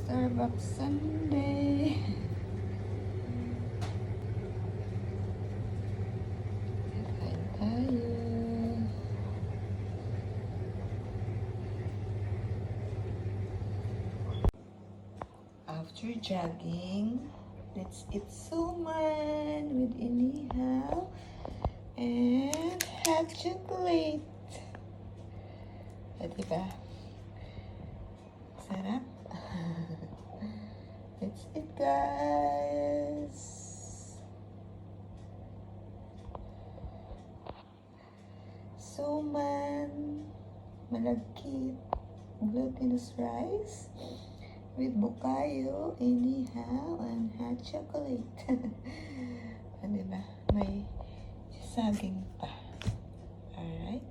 Starbucks Sunday. Kain tayo. After jogging, let's eat suman with inihaw and hot chocolate. Diba? Sarap. Let's eat, guys. Suman, malagkit, glutinous rice with bukayo, inihaw, and hot chocolate. Diba? May saging pa. Alright.